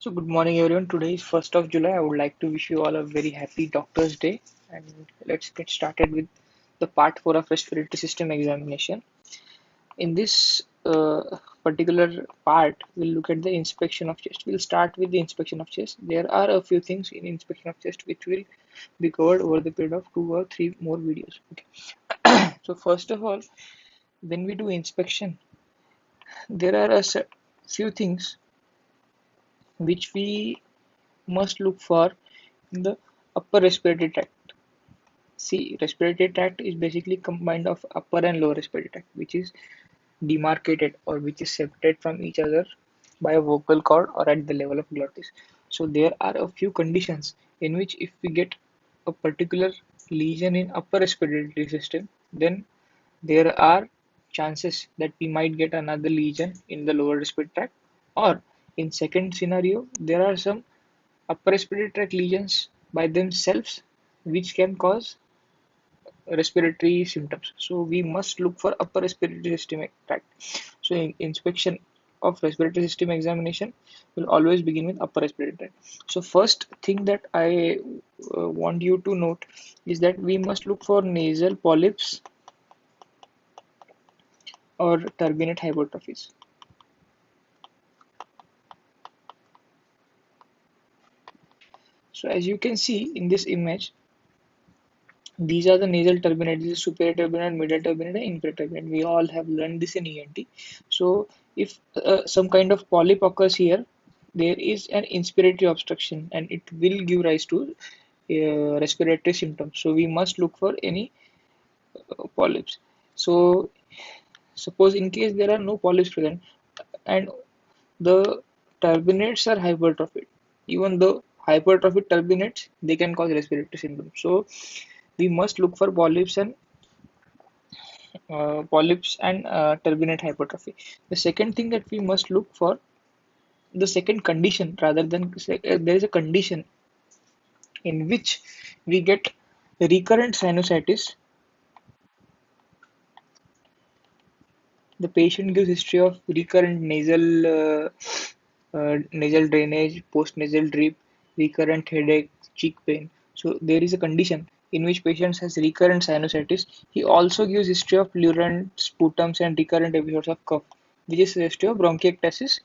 So good morning everyone. Today is 1st of July. I would like to wish you all a very happy Doctor's Day, and let's get started with the part 4 of respiratory system examination. In this particular part, we'll look at the inspection of chest. We'll start with the inspection of chest. There are a few things in inspection of chest which will be covered over the period of 2 or 3 more videos. Okay. So first of all, when we do inspection, there are few things which we must look for in the upper respiratory tract. See, respiratory tract is basically combined of upper and lower respiratory tract, which is demarcated or which is separated from each other by a vocal cord or at the level of glottis. So there are a few conditions in which if we get a particular lesion in upper respiratory system, then there are chances that we might get another lesion in the lower respiratory tract, or in second scenario, there are some upper respiratory tract lesions by themselves which can cause respiratory symptoms. So we must look for upper respiratory system tract. So in inspection of respiratory system examination will always begin with upper respiratory tract. So first thing that I want you to note is that we must look for nasal polyps or turbinate hypertrophies. So as you can see in this image, these are the nasal turbinate. This is superior turbinate, middle turbinate, and inferior turbinate. We all have learned this in ENT. So, if some kind of polyp occurs here, there is an inspiratory obstruction, and it will give rise to respiratory symptoms. So, we must look for any polyps. So, suppose in case there are no polyps present, and the turbinates are hypertrophied, even though hypertrophied turbinates, they can cause respiratory symptoms. So, we must look for polyps and turbinate hypertrophy. The second thing that we must look for, the second condition rather than there is a condition in which we get recurrent sinusitis. The patient gives history of recurrent nasal drainage, post-nasal drip, recurrent headache, cheek pain. So there is a condition in which patient has recurrent sinusitis. He also gives history of pleurent sputums and recurrent episodes of cough, which is history of bronchiectasis.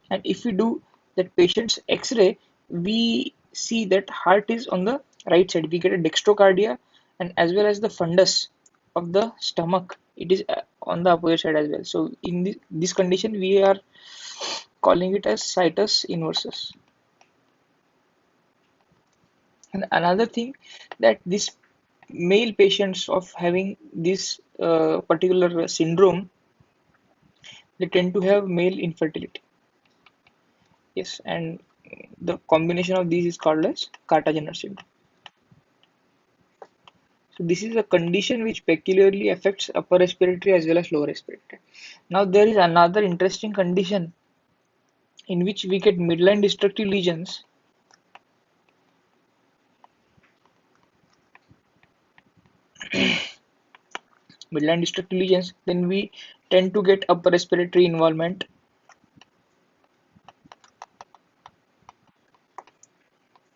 And if we do that patient's X-ray, we see that heart is on the right side. We get a dextrocardia, and as well as the fundus of the stomach, it is on the opposite side as well. So in this condition, we are calling it as situs inversus. And another thing that this male patients of having this particular syndrome, they tend to have male infertility. Yes, and the combination of these is called as Carter-Jenner syndrome. So this is a condition which peculiarly affects upper respiratory as well as lower respiratory. Now there is another interesting condition in which we get midline destructive lesions. Midline destructive lesions, then we tend to get upper respiratory involvement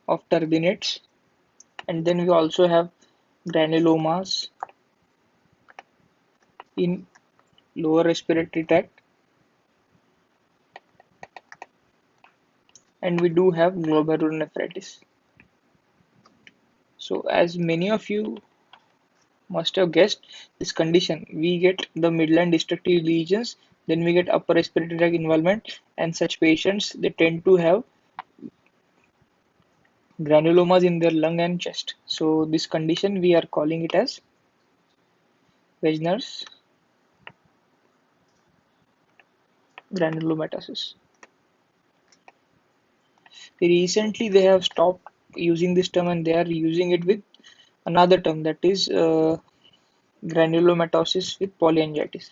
of turbinates, and then we also have granulomas in lower respiratory tract, and we do have glomerulonephritis. So as many of you must have guessed this condition, we get the midline destructive lesions, then we get upper respiratory tract involvement, and such patients, they tend to have granulomas in their lung and chest. So this condition, we are calling it as Wegener's granulomatosis. Recently they have stopped using this term and they are using it with another term, that is granulomatosis with polyangiitis.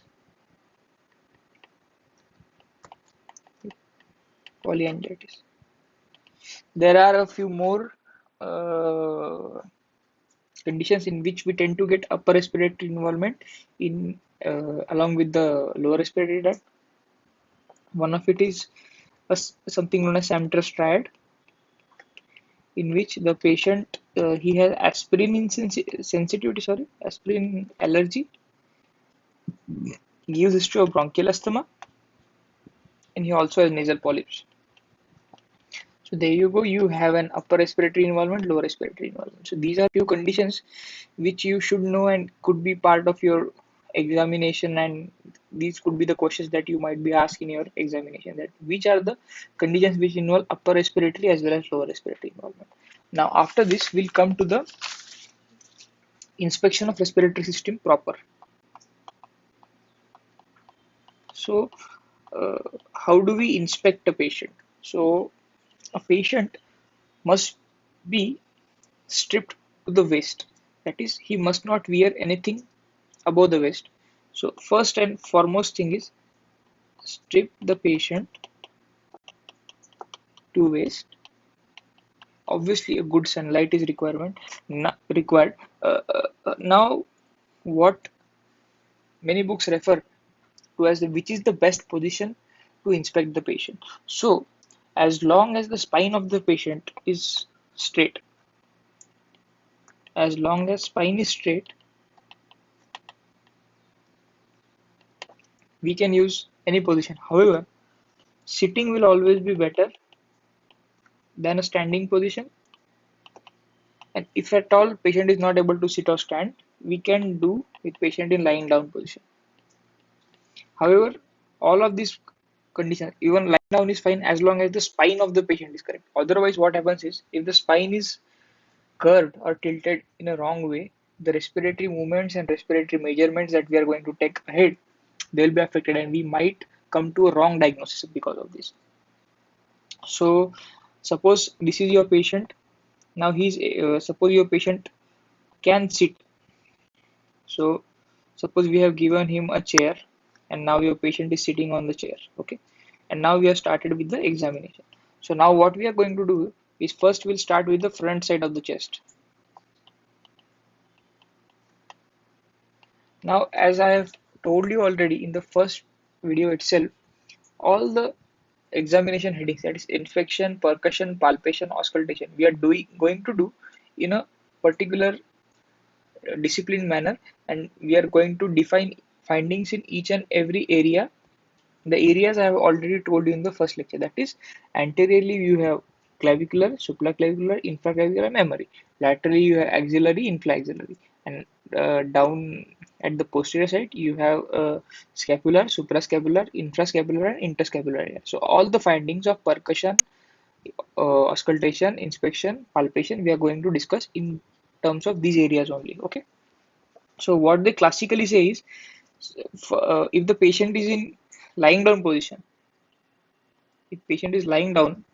Polyangiitis. There are a few more conditions in which we tend to get upper respiratory involvement in along with the lower respiratory tract. One of it is something known as Samter's triad, in which the patient he has sensitivity, sorry, aspirin allergy, gives history of bronchial asthma, and he also has nasal polyps. So there you go. You have an upper respiratory involvement, lower respiratory involvement. So these are few conditions which you should know and could be part of your examination, and these could be the questions that you might be asked in your examination, that which are the conditions which involve upper respiratory as well as lower respiratory involvement. Now after this we'll come to the inspection of respiratory system proper. So how do we inspect a patient? So a patient must be stripped to the waist. That is, he must not wear anything above the waist. So first and foremost thing is strip the patient to waist. Obviously, a good sunlight is required. Now, what many books refer to as which is the best position to inspect the patient. So, as long as the spine of the patient is straight, as long as spine is straight, we can use any position. However, sitting will always be better than a standing position, and if at all patient is not able to sit or stand, we can do with patient in lying down position. However, all of these conditions, even lying down is fine as long as the spine of the patient is correct. Otherwise, what happens is if the spine is curved or tilted in a wrong way, the respiratory movements and respiratory measurements that we are going to take ahead, they will be affected, and we might come to a wrong diagnosis because of this. So suppose this is your patient. Now suppose your patient can sit. So suppose we have given him a chair, and now your patient is sitting on the chair. Okay, and now we have started with the examination. So now what we are going to do is first we'll start with the front side of the chest. Now, as I have told you already in the first video itself, all the examination headings, that is infection, percussion, palpation, auscultation, we are going to do in a particular disciplined manner, and we are going to define findings in each and every area. The areas I have already told you in the first lecture, that is anteriorly you have clavicular, supraclavicular, infraclavicular, mammary. Laterally you have axillary, infraaxillary, and down at the posterior side you have scapular, suprascapular, infrascapular, and interscapular area. So all the findings of percussion, auscultation, inspection, palpation, we are going to discuss in terms of these areas only. Okay. So what they classically say is, if the patient is in lying down position, if patient is lying down,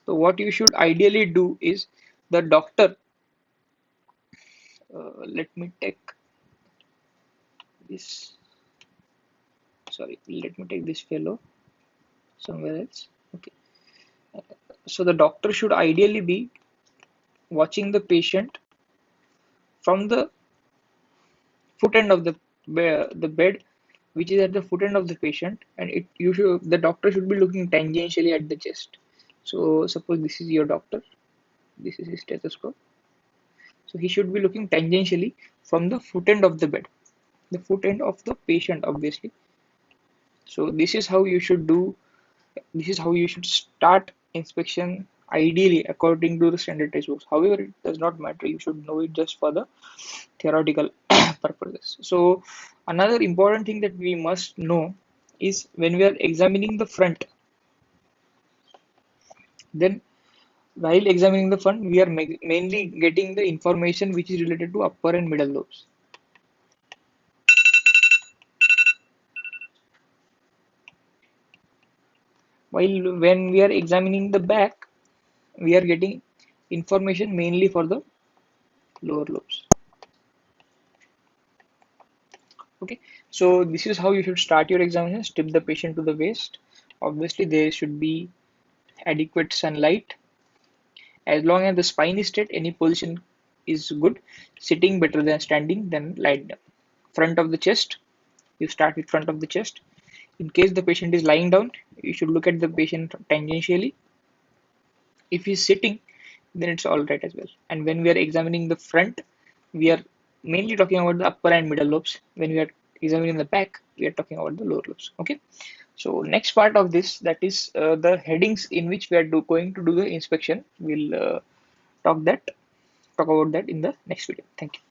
so what you should ideally do is the doctor, let me take this, sorry, let me take this fellow somewhere else. Okay. So the doctor should ideally be watching the patient from the foot end of the bed, which is at the foot end of the patient, and the doctor should be looking tangentially at the chest. So suppose this is your doctor, this is his stethoscope. So he should be looking tangentially from the foot end of the bed, the foot end of the patient, obviously. So this is how you should do, this is how you should start inspection ideally according to the standard textbooks. However, it does not matter, you should know it just for the theoretical purposes. So another important thing that we must know is when we are examining the front, then while examining the front, we are mainly getting the information which is related to upper and middle lobes. While when we are examining the back, we are getting information mainly for the lower lobes. Okay, so this is how you should start your examination. Strip the patient to the waist. Obviously, there should be adequate sunlight. As long as the spine is straight, any position is good. Sitting better than standing, then lying down. Front of the chest. You start with front of the chest. In case the patient is lying down, you should look at the patient tangentially. If he's sitting, then it's all right as well. And when we are examining the front, we are mainly talking about the upper and middle lobes. When we are examining the back, we are talking about the lower lobes. Okay. So next part of this, that is the headings in which we are going to do the inspection. We'll talk about that in the next video. Thank you.